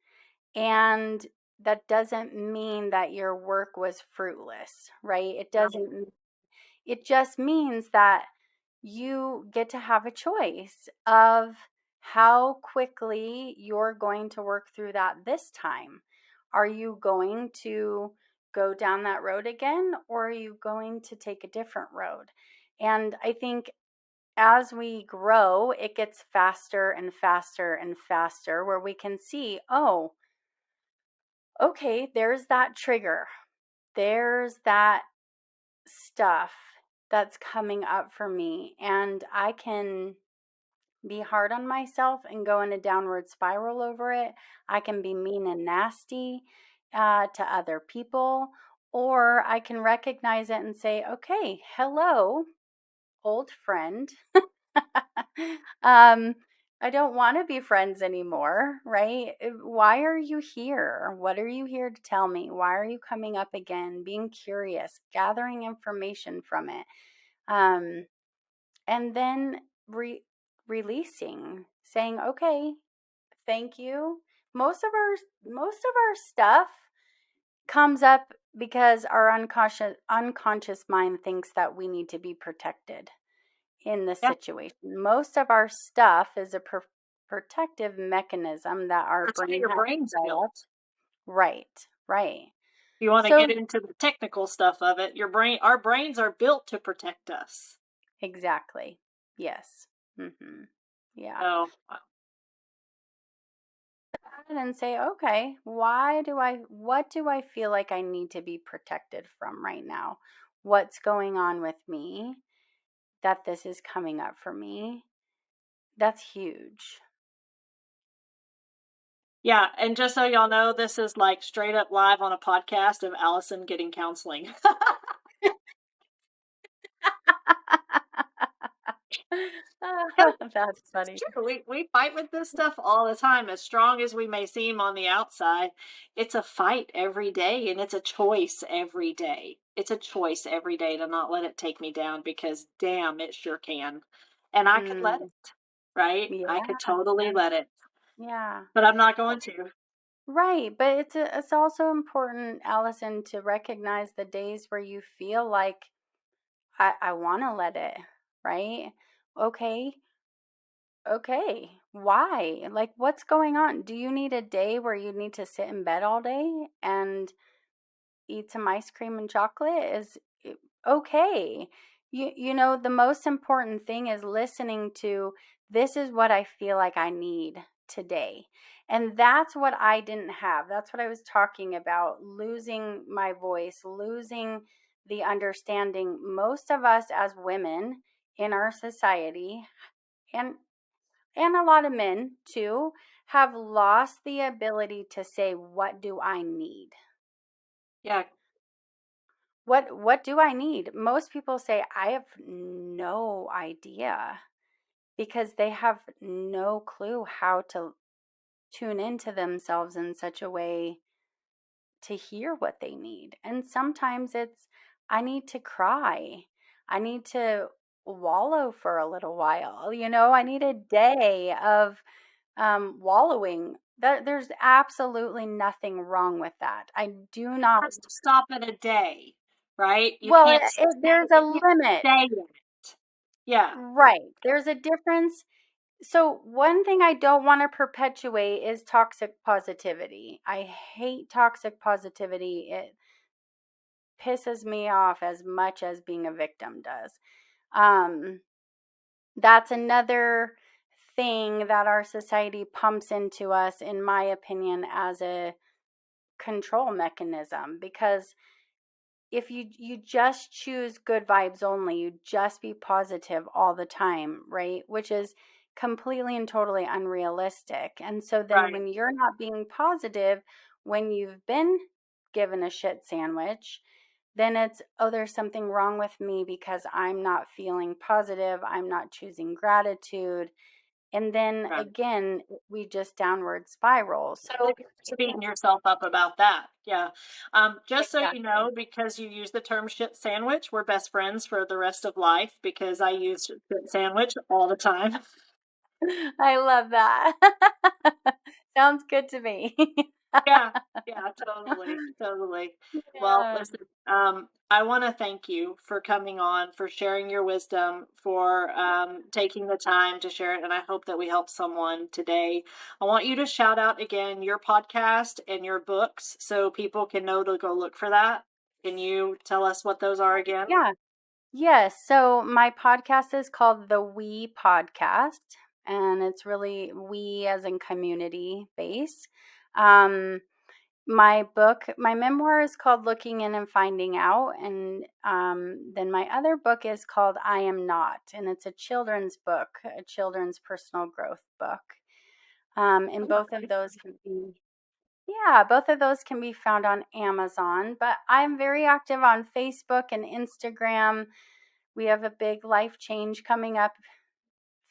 And that doesn't mean that your work was fruitless, right? Right. It just means that you get to have a choice of how quickly you're going to work through that this time. Are you going to go down that road again, or are you going to take a different road? And I think as we grow, it gets faster and faster and faster, where we can see, oh, okay, there's that trigger. There's that stuff that's coming up for me. And I can be hard on myself and go in a downward spiral over it. I can be mean and nasty to other people. Or I can recognize it and say, okay, hello, old friend. um, I don't want to be friends anymore, right? Why are you here? What are you here to tell me? Why are you coming up again? Being curious, gathering information from it, um, and then releasing, saying, "Okay, thank you." Most of our stuff comes up because our unconscious mind thinks that we need to be protected in this Yeah, situation. Most of our stuff is a protective mechanism that our that's how brain your has brain's developed. built. Right, right. If you wanna So, get into the technical stuff of it, our brains are built to protect us. exactly. Yes. Yeah. So, And say, okay, what do I feel like I need to be protected from right now? What's going on with me that this is coming up for me? That's huge. yeah, and just so y'all know, this is, like, straight up live on a podcast of Allison getting counseling. That's It's funny. true. We fight with this stuff all the time. As strong as we may seem on the outside, it's a fight every day, and it's a choice every day. It's a choice every day to not let it take me down because damn, it sure can. And I could let Mm, it, right? yeah, I could totally yeah, let it, yeah. but I'm not going to. Right, but it's also important, Allison, to recognize the days where you feel like I want to let it, right? Okay, okay, why? Like, what's going on? Do you need a day where you need to sit in bed all day and eat some ice cream and chocolate? Is okay. You know, the most important thing is listening to, this is what I feel like I need today. And that's what I didn't have. That's what I was talking about, losing my voice, losing the understanding. Most of us as women in our society, and a lot of men too, have lost the ability to say, what do I need? Yeah. What do I need? Most people say, I have no idea, because they have no clue how to tune into themselves in such a way to hear what they need. And sometimes it's, I need to cry. I need to wallow for a little while. I need a day of wallowing. There's absolutely nothing wrong with that. I do not, Has to stop at a day, right? You well, can't stay, there's a you can't limit. stay in it. Yeah. Right. There's a difference. So, one thing I don't want to perpetuate is toxic positivity. I hate toxic positivity. It pisses me off as much as being a victim does. Um, that's another thing that our society pumps into us, in my opinion, as a control mechanism, because if you just choose good vibes only, you just be positive all the time, right? Which is completely and totally unrealistic. And so then Right. when you're not being positive, when you've been given a shit sandwich, then it's, oh, there's something wrong with me because I'm not feeling positive, I'm not choosing gratitude. And then Right. again, we just downward spiral. So Just beating yourself up about that. Yeah. Just so you exactly. know, because you use the term shit sandwich, we're best friends for the rest of life because I use shit sandwich all the time. I love that. Sounds good to me. Yeah, yeah, totally, totally. Well, Yeah. listen, I want to thank you for coming on, for sharing your wisdom, for taking the time to share it, and I hope that we help someone today. I want you to shout out again your podcast and your books so people can know to go look for that. Can you tell us what those are again? Yeah. Yes. So my podcast is called the We Podcast, and it's really we as in community base. Um, my book, my memoir is called Looking In and Finding Out. And then my other book is called I Am Not. And it's a children's book, a children's personal growth book. And both of those can be, yeah, both of those can be found on Amazon. But I'm very active on Facebook and Instagram. We have a big life change coming up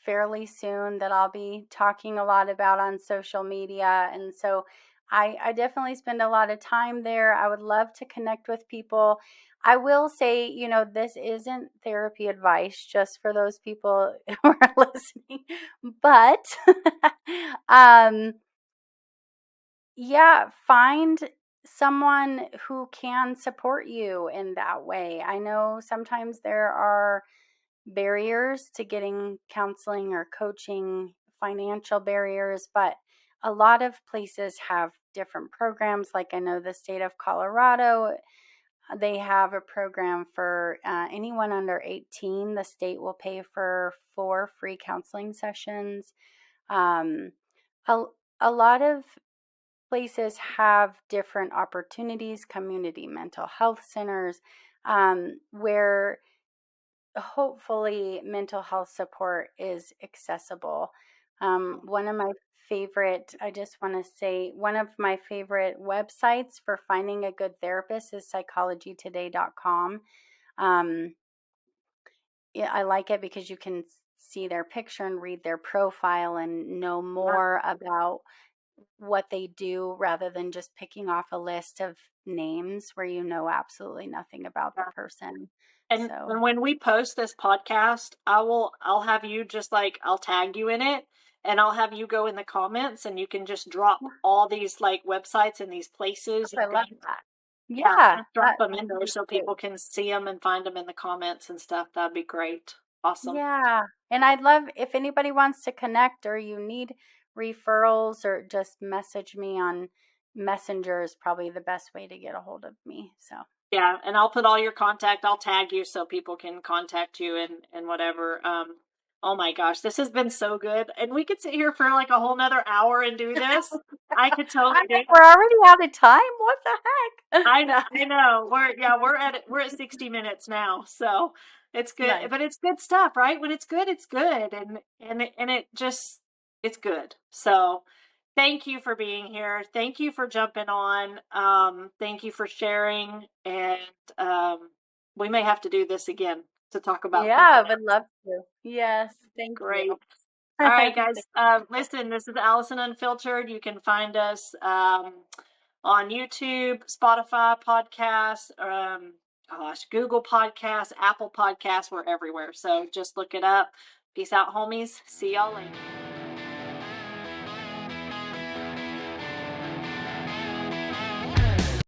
fairly soon that I'll be talking a lot about on social media. And so I definitely spend a lot of time there. I would love to connect with people. I will say, this isn't therapy advice, just for those people who are listening. But um, yeah, find someone who can support you in that way. I know sometimes there are barriers to getting counseling or coaching, financial barriers, but a lot of places have different programs. Like I know the state of Colorado, they have a program for anyone under 18. The state will pay for 4 free counseling sessions. Um, a, a lot of places have different opportunities, community mental health centers, where hopefully mental health support is accessible. One of my favorite, I just want to say, one of my favorite websites for finding a good therapist is psychologytoday.com. Um, yeah, I like it because you can see their picture and read their profile and know Yeah, more about what they do, rather than just picking off a list of names where you know absolutely nothing about the yeah. person. And So, when we post this podcast, I'll have you just like I'll tag you in it and I'll have you go in the comments and you can just drop yeah, all these like websites and these places I and love things. that. Yeah, Yeah, just drop that them that in would there be so great. people can see them and find them in the comments and stuff. That'd be great. Awesome. Yeah. And I'd love if anybody wants to connect or you need referrals or just message me on Messenger is probably the best way to get a hold of me. So, Yeah, and I'll put all your contact. I'll tag you so people can contact you and whatever. Oh my gosh, this has been so good, and we could sit here for like a whole nother hour and do this. I could totally I'm do. like, we're already out of time. What the heck? I know, I know. We're at 60 minutes now, so it's good. Nice. But it's good stuff, right? When it's good, it's good, and it just it's good. So thank you for being here. Thank you for jumping on. Thank you for sharing, and we may have to do this again to talk about Yeah, something I would else. love to. Yes. Thank you. Great. All right, guys. Listen, this is Allison Unfiltered. You can find us on YouTube, Spotify podcasts, Google Podcasts, Apple Podcasts. We're everywhere. So just look it up. Peace out, homies. See y'all later.